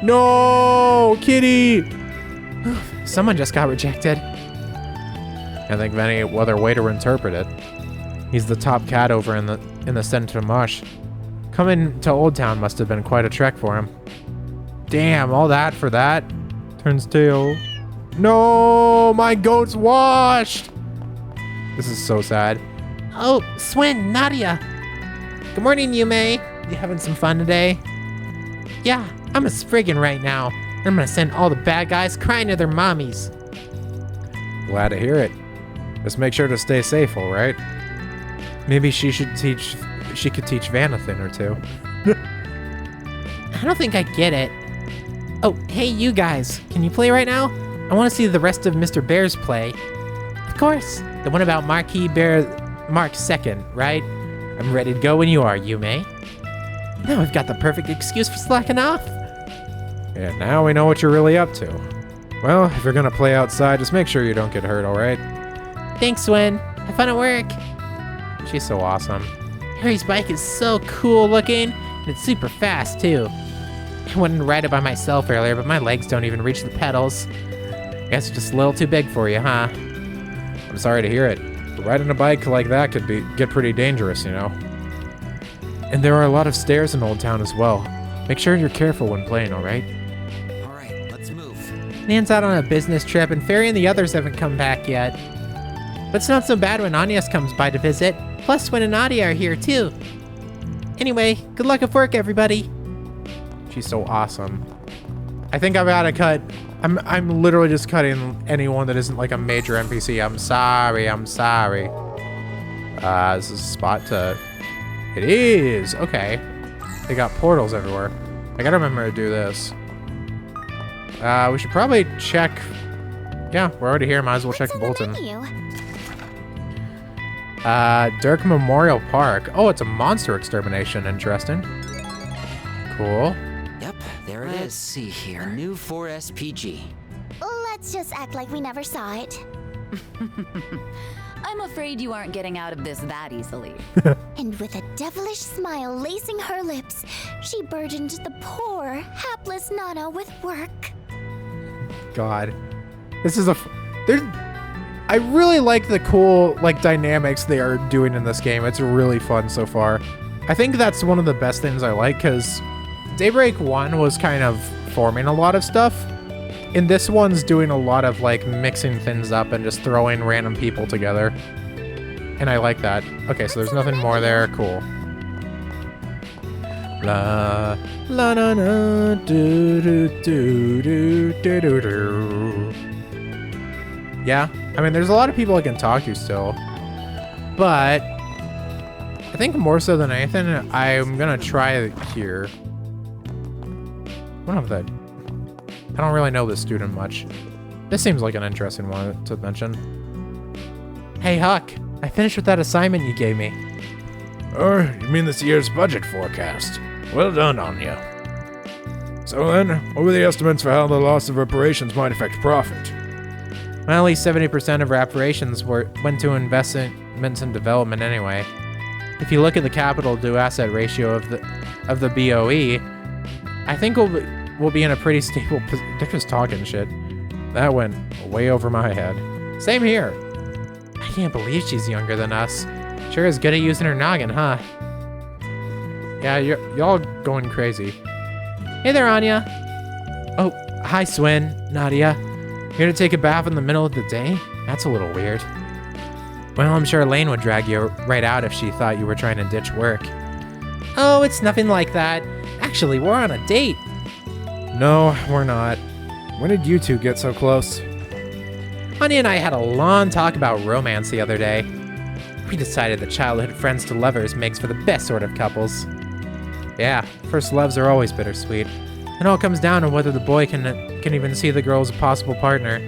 E: No, kitty!
A: Someone just got rejected.
E: Can't think of any other way to interpret it. He's the top cat over in the center mush. Coming to Old Town must have been quite a trek for him. Damn, all that for that? Turns tail. No, my goat's washed! This is so sad.
A: Oh, Swin, Nadia. Good morning, Yume. You having some fun today? Yeah, I'm a Spriggan right now. I'm gonna send all the bad guys crying to their mommies.
E: Glad to hear it. Just make sure to stay safe, all right? Maybe she could teach Van a thing or two.
A: I don't think I get it. Oh, hey, you guys. Can you play right now? I want to see the rest of Mr. Bear's play. Of course. The one about Marquis Bear Mark II, right? I'm ready to go when you are, Yume. Now I've got the perfect excuse for slacking off.
E: Yeah, now we know what you're really up to. Well, if you're gonna play outside, just make sure you don't get hurt, alright?
A: Thanks, Swin. Have fun at work.
E: She's so awesome.
A: Harry's bike is so cool looking, and it's super fast, too. I wanted to ride it by myself earlier, but my legs don't even reach the pedals. Guess it's just a little too big for you, huh?
E: I'm sorry to hear it. Riding a bike like that could get pretty dangerous, you know? And there are a lot of stairs in Old Town as well. Make sure you're careful when playing, alright?
C: Alright, let's move.
A: Nan's out on a business trip, and Fairy and the others haven't come back yet. But it's not so bad when Agnes comes by to visit. Plus, Swin and Nadia are here, too. Anyway, good luck at work, everybody.
E: She's so awesome. I think I've got to cut... I'm literally just cutting anyone that isn't like a major NPC. I'm sorry. This is a spot to... It is! Okay. They got portals everywhere. I gotta remember to do this. We should probably check... Yeah, we're already here. Might as well check the bulletin. Dirk Memorial Park. Oh, it's a monster extermination. Interesting. Cool.
C: Yep, there it is. Let's see here. A new 4SPG.
D: Let's just act like we never saw it.
F: I'm afraid you aren't getting out of this that easily.
D: And with a devilish smile lacing her lips, she burdened the poor, hapless Nana with work.
E: God. This is I really like the cool, like, dynamics they are doing in this game. It's really fun so far. I think that's one of the best things I like, because Daybreak 1 was kind of forming a lot of stuff. And this one's doing a lot of, like, mixing things up and just throwing random people together. And I like that. Okay, so there's nothing more there. Cool. La la na na do do do do do do do. Yeah, I mean, there's a lot of people I can talk to still, but I think more so than anything, I'm gonna try here. One of the... I don't really know this student much. This seems like an interesting one to mention.
A: Hey, Huck, I finished with that assignment you gave me.
E: Oh, you mean this year's budget forecast? Well done on you. So then, what were the estimates for how the loss of reparations might affect profit?
A: Well, at least 70% of our operations went to investments and development anyway. If you look at the capital to asset ratio of the BOE, I think we'll be in a pretty stable position. They're just talking shit. That went way over my head. Same here. I can't believe she's younger than us. Sure is good at using her noggin, huh? Yeah, y'all going crazy. Hey there, Anya. Oh, hi, Swin, Nadia. Here to take a bath in the middle of the day? That's a little weird. Well, I'm sure Elaine would drag you right out if she thought you were trying to ditch work. Oh, it's nothing like that. Actually, we're on a date.
E: No, we're not. When did you two get so close?
A: Anya and I had a long talk about romance the other day. We decided that childhood friends to lovers makes for the best sort of couples. Yeah, first loves are always bittersweet. It all comes down to whether the boy can even see the girl as a possible partner.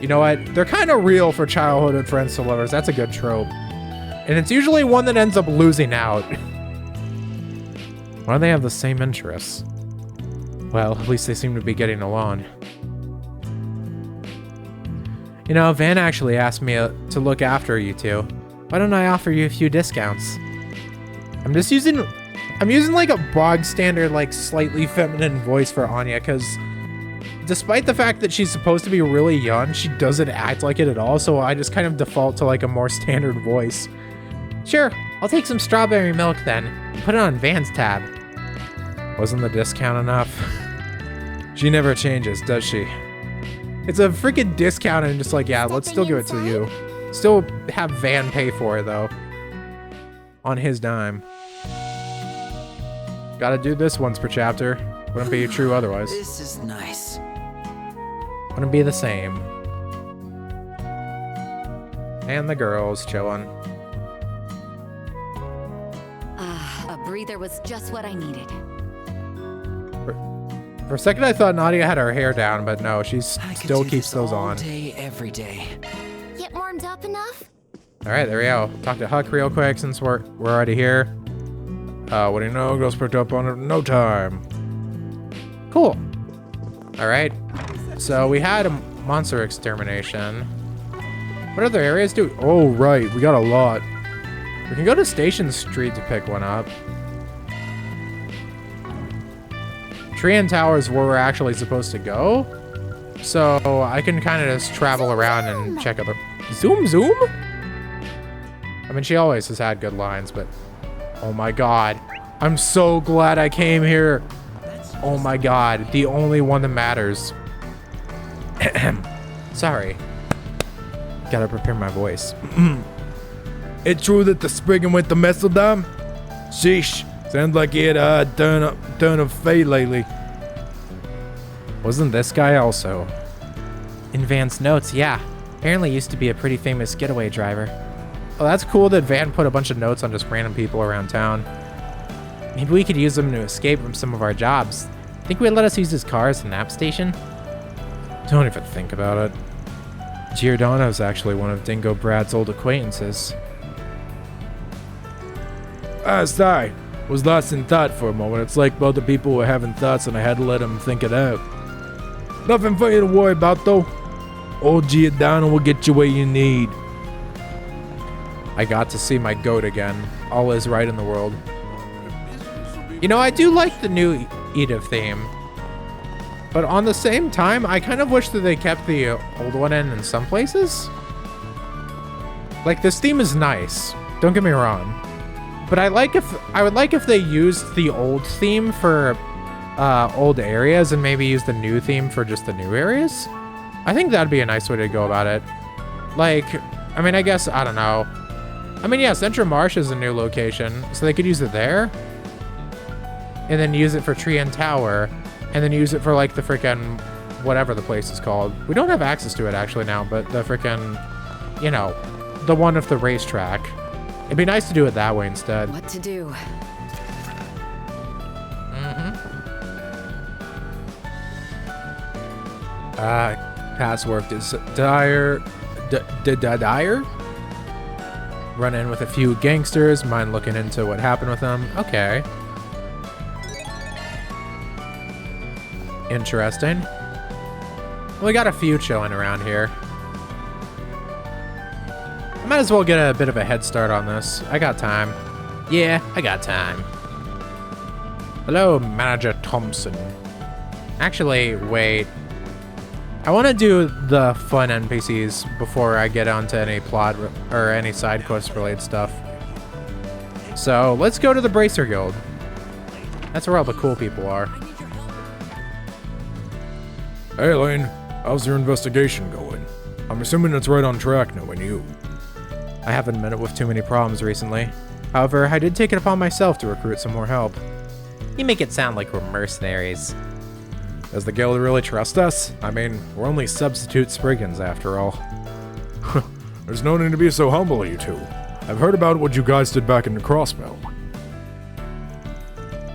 E: You know what? They're kind of real for childhood friends to lovers. That's a good trope.
A: And it's usually one that ends up losing out.
E: Why do they have the same interests?
A: Well, at least they seem to be getting along. You know, Van actually asked me to look after you two. Why don't I offer you a few discounts? I'm using like a bog standard, like slightly feminine voice for Anya, because despite the fact that she's supposed to be really young, she doesn't act like it at all, so I just kind of default to like a more standard voice. Sure, I'll take some strawberry milk then, and put it on Van's tab.
E: Wasn't the discount enough? She never changes, does she?
A: It's a freaking discount and just like, yeah, let's still give it to you. Still have Van pay for it though. On his dime.
E: Gotta do this once per chapter. Wouldn't be true otherwise.
C: This is nice.
A: Wouldn't be the same. And the girls chilling.
F: A breather was just what I needed.
A: For a second I thought Nadia had her hair down, but no, she still keeps those on.
C: All day, every day.
D: Get warmed up enough?
A: Alright, there we go. Talk to Huck real quick since we're already here.
E: What do you know? Girls picked up on it in no time.
A: Cool. Alright. So we had a monster extermination. What other areas do we...
E: Oh, right. We got a lot.
A: We can go to Station Street to pick one up. Tree and Tower is where we're actually supposed to go. So I can kind of just travel around and check out the... Zoom Zoom? I mean, she always has had good lines, but... Oh my god. I'm so glad I came here. Oh my god. The only one that matters. Sorry. Gotta prepare my voice.
E: It's true that the Spriggan went to Messeldom? Sheesh. Sounds like he had a turn of fate lately.
A: Wasn't this guy also? In Van's notes, yeah. Apparently used to be a pretty famous getaway driver. Oh, that's cool that Van put a bunch of notes on just random people around town. Maybe we could use them to escape from some of our jobs. Think he'd let us use his car as a nap station?
E: Don't even think about it. Giordano's actually one of Dingo Brad's old acquaintances. Sorry. Was lost in thought for a moment. It's like both the people were having thoughts and I had to let them think it out. Nothing for you to worry about though. Old Giordano will get you what you need.
A: I got to see my goat again. All is right in the world. You know, I do like the new Edith theme. But on the same time, I kind of wish that they kept the old one in some places. Like, this theme is nice. Don't get me wrong. But I would like if they used the old theme for old areas and maybe use the new theme for just the new areas. I think that'd be a nice way to go about it. Like, I mean, I guess, I don't know. I mean, yeah, Central Marsh is a new location, so they could use it there. And then use it for Tree and Tower. And then use it for, like, the frickin' whatever the place is called. We don't have access to it, actually, now, but the frickin', you know, the one with the racetrack. It'd be nice to do it that way instead.
F: What to do?
E: Past work dire.
A: Run in with a few gangsters. Mind looking into what happened with them. Okay. Interesting. Well, we got a few chilling around here. might as well get a bit of a head start on this. I got time. Yeah, I got time. Hello, Manager Thompson. Actually, wait. I want to do the fun NPCs before I get onto any plot or any side quest related stuff. So let's go to the Bracer Guild. That's where all the cool people are.
E: Hey, Elaine. How's your investigation going? I'm assuming it's right on track knowing you.
A: I haven't met it with too many problems recently. However, I did take it upon myself to recruit some more help. You make it sound like we're mercenaries.
E: Does the guild really trust us? I mean, we're only substitute Spriggans after all. There's no need to be so humble, you two. I've heard about what you guys did back in the Crossbell.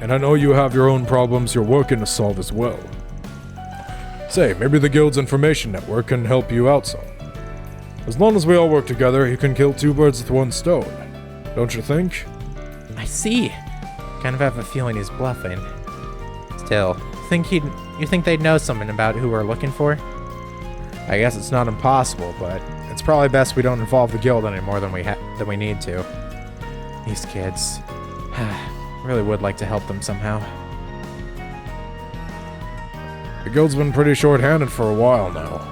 E: And I know you have your own problems you're working to solve as well. Say, maybe the guild's information network can help you out some. As long as we all work together, you can kill two birds with one stone. Don't you think?
A: I see. Kind of have a feeling he's bluffing. Still, you think they'd know something about who we're looking for?
E: I guess it's not impossible, but it's probably best we don't involve the guild any more than we need to.
A: These kids. Really would like to help them somehow.
E: The guild's been pretty short-handed for a while now.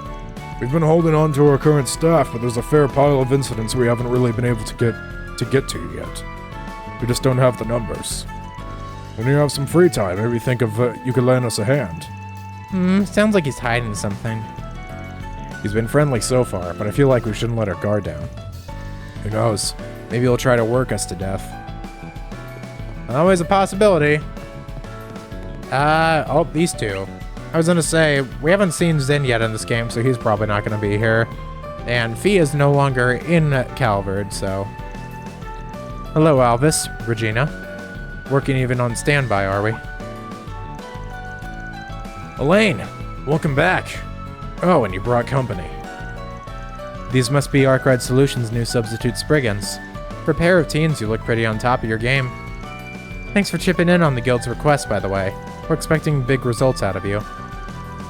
E: We've been holding on to our current staff, but there's a fair pile of incidents we haven't really been able to get to yet. We just don't have the numbers. When you have some free time, maybe think of you could lend us a hand.
A: Sounds like he's hiding something.
E: He's been friendly so far, but I feel like we shouldn't let our guard down. Who knows? Maybe he'll try to work us to death.
A: Always a possibility. Oh, these two. I was gonna say, we haven't seen Zin yet in this game, so he's probably not gonna be here. And Fee is no longer in Calvard, so... Hello, Alvis, Regina. Working even on standby, are we?
E: Elaine, welcome back. Oh, and you brought company.
A: These must be Arkwright Solutions' new substitute Spriggans. For a pair of teens, you look pretty on top of your game. Thanks for chipping in on the guild's request, by the way. We're expecting big results out of you.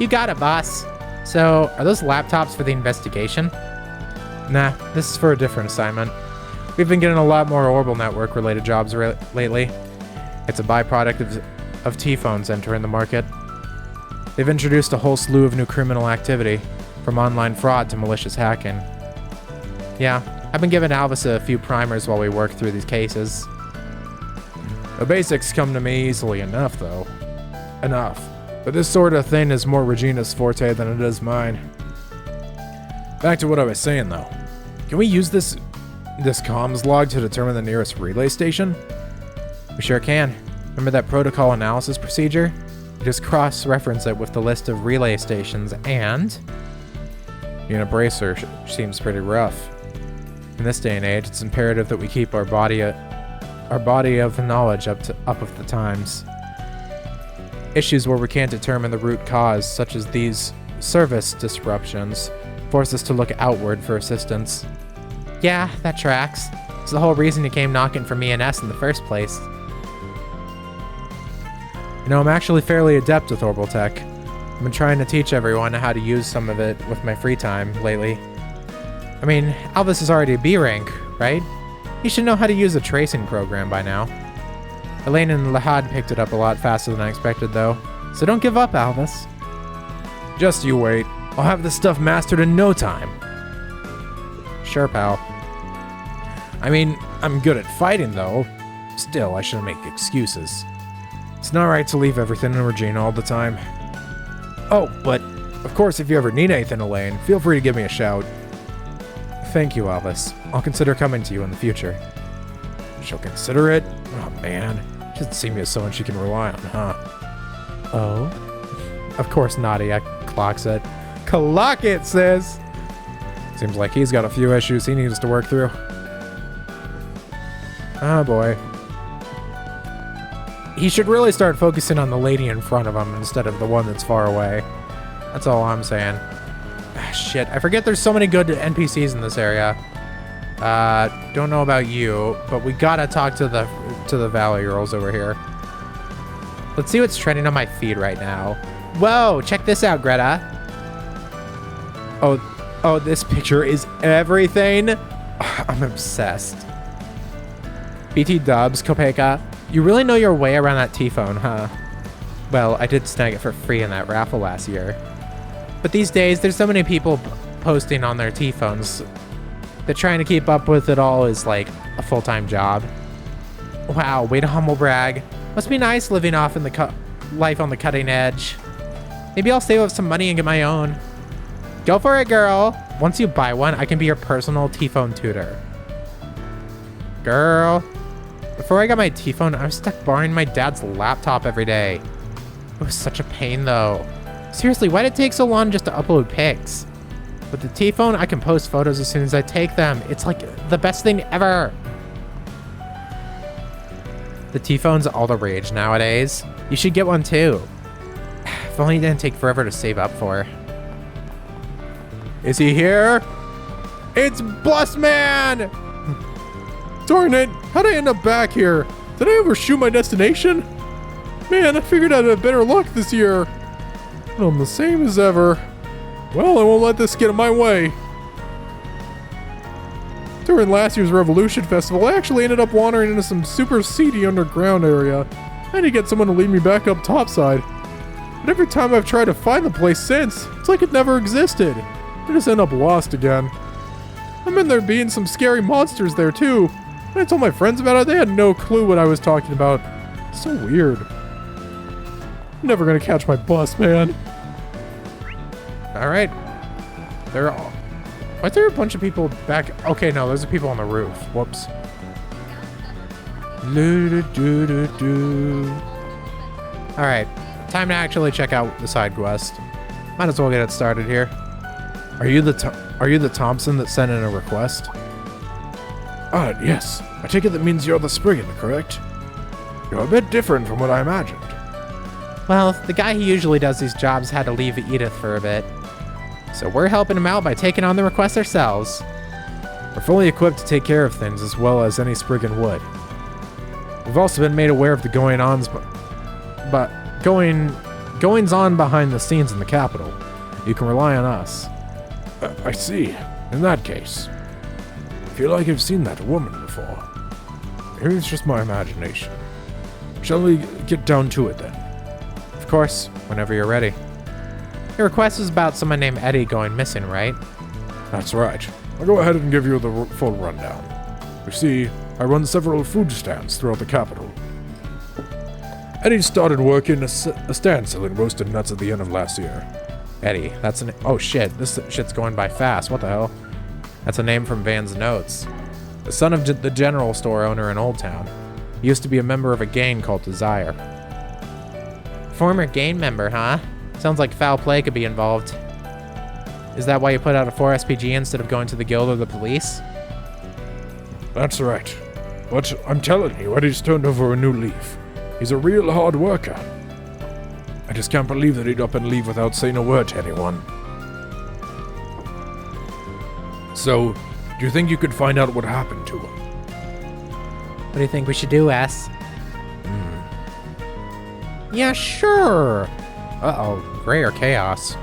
A: You got it, boss. So, are those laptops for the investigation? Nah, this is for a different assignment. We've been getting a lot more Orbal Network-related jobs lately. It's a byproduct of T-phones entering the market. They've introduced a whole slew of new criminal activity, from online fraud to malicious hacking. Yeah, I've been giving Alvis a few primers while we work through these cases.
E: The basics come to me easily enough, though. But this sort of thing is more Regina's forte than it is mine. Back to what I was saying, though. Can we use this comms log to determine the nearest relay station?
A: We sure can. Remember that protocol analysis procedure? You just cross-reference it with the list of relay stations and...
E: Being a bracer seems pretty rough.
A: In this day and age, it's imperative that we keep our body of knowledge up with the times. Issues where we can't determine the root cause, such as these service disruptions, force us to look outward for assistance. Yeah, that tracks. It's the whole reason you came knocking for me and S in the first place. You know, I'm actually fairly adept with Orbal Tech. I've been trying to teach everyone how to use some of it with my free time lately. I mean, Alvis is already a B rank, right? You should know how to use a tracing program by now. Elaine and Lahad picked it up a lot faster than I expected, though. So don't give up, Alvis.
E: Just you wait. I'll have this stuff mastered in no time.
A: Sure, pal.
E: I mean, I'm good at fighting, though. Still, I shouldn't make excuses. It's not right to leave everything in Regina all the time. Oh, but, of course, if you ever need anything, Elaine, feel free to give me a shout.
A: Thank you, Alvis. I'll consider coming to you in the future.
E: She'll consider it? Oh, man. She doesn't see me as someone she can rely on, huh?
A: Oh? Of course, Nadia clocks it. Clock it, sis!
E: Seems like he's got a few issues he needs to work through.
A: Oh, boy. He should really start focusing on the lady in front of him instead of the one that's far away. That's all I'm saying. Shit, I forget there's so many good NPCs in this area. Don't know about you, but we gotta talk to the Valley Girls over here. Let's see what's trending on my feed right now. Whoa, check this out, Greta. Oh, this picture is everything. I'm obsessed. BT Dubs, Kopeka, you really know your way around that T-phone, huh? Well, I did snag it for free in that raffle last year. But these days, there's so many people posting on their T-phones that trying to keep up with it all is like a full-time job. Wow, way to humble brag. Must be nice living off in the life on the cutting edge. Maybe I'll save up some money and get my own. Go for it, girl. Once you buy one, I can be your personal T-phone tutor. Girl. Before I got my T-phone, I was stuck borrowing my dad's laptop every day. It was such a pain, though. Seriously, why did it take so long just to upload pics? With the T-phone, I can post photos as soon as I take them. It's like the best thing ever. The T-phone's all the rage nowadays. You should get one too. If only it didn't take forever to save up for. Is he here? It's Blusman!
E: Darn it! How'd I end up back here? Did I overshoot my destination? Man, I figured I'd have better luck this year. But I'm the same as ever. Well, I won't let this get in my way. During last year's Revolution Festival, I actually ended up wandering into some super seedy underground area. I had to get someone to lead me back up topside. But every time I've tried to find the place since, it's like it never existed. I just end up lost again. I remember there being some scary monsters there too. When I told my friends about it, they had no clue what I was talking about. So weird. I'm never gonna catch my bus, man.
A: Alright. They're all... Why is there a bunch of people back? Okay, no, there's people on the roof. Whoops. Alright. Time to actually check out the side quest. Might as well get it started here.
E: Are you the Thompson that sent in a request? Yes. I take it that means you're the Spriggan, correct? You're a bit different from what I imagined.
A: Well, the guy who usually does these jobs had to leave Edith for a bit. So we're helping him out by taking on the request ourselves.
E: We're fully equipped to take care of things as well as any Spriggan would. We've also been made aware of the goings-on behind the scenes in the capital. You can rely on us. I see. In that case, I feel like I've seen that woman before. Maybe it's just my imagination. Shall we get down to it then?
A: Of course, whenever you're ready. Your request is about someone named Eddie going missing, right?
E: That's right. I'll go ahead and give you the full rundown. You see, I run several food stands throughout the capital. Eddie started working a stand selling roasted nuts at the end of last year.
A: Eddie, that's an... Oh shit, this shit's going by fast. What the hell? That's a name from Van's notes. The son of the general store owner in Old Town. He used to be a member of a gang called Desire. Former gang member, huh? Sounds like foul play could be involved. Is that why you put out a 4 SPG instead of going to the guild or the police?
E: That's right. But I'm telling you, Eddie's turned over a new leaf. He's a real hard worker. I just can't believe that he'd up and leave without saying a word to anyone. So, do you think you could find out what happened to him?
A: What do you think we should do, S? Yeah, sure. Uh-oh, gray or chaos?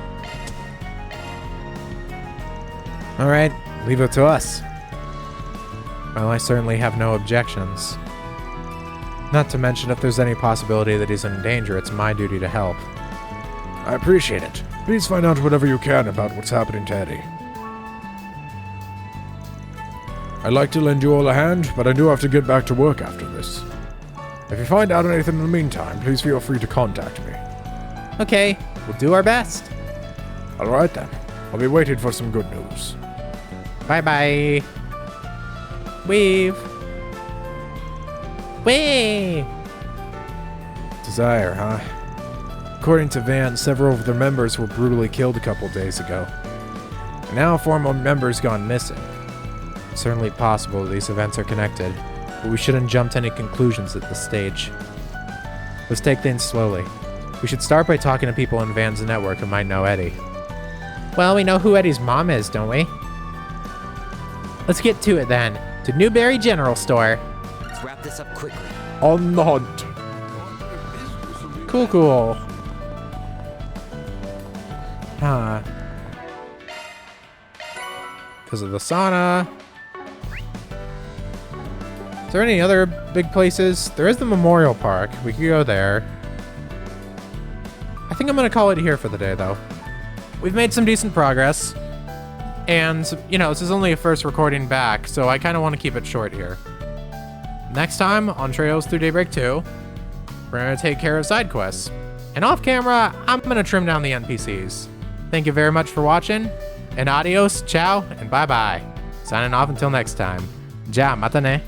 A: Alright, leave it to us. Well, I certainly have no objections. Not to mention, if there's any possibility that he's in danger, it's my duty to help.
E: I appreciate it. Please find out whatever you can about what's happening to Eddie. I'd like to lend you all a hand, but I do have to get back to work after this. If you find out anything in the meantime, please feel free to contact me.
A: Okay, we'll do our best.
E: Alright then. I'll be waiting for some good news.
A: Bye-bye. Weave. Whee!
E: Desire, huh? According to Van, several of their members were brutally killed a couple days ago.
A: And now 4 more members gone missing. It's certainly possible that these events are connected, but we shouldn't jump to any conclusions at this stage. Let's take things slowly. We should start by talking to people in Van's network who might know Eddie. Well, we know who Eddie's mom is, don't we? Let's get to it then. To Newberry General Store.
C: Let's wrap this up quickly.
E: On the hunt.
A: Cool, cool. Huh. Because of the sauna.
E: Is there any other big places? There is the Memorial Park. We could go there. I think I'm gonna call it here for the day, though. We've made some decent progress. And, you know, this is only a first recording back, so I kind of want to keep it short here. Next time on Trails Through Daybreak 2, we're going to take care of side quests. And off camera, I'm going to trim down the NPCs. Thank you very much for watching, and adios, ciao, and bye-bye. Signing off until next time. Ja, mata ne.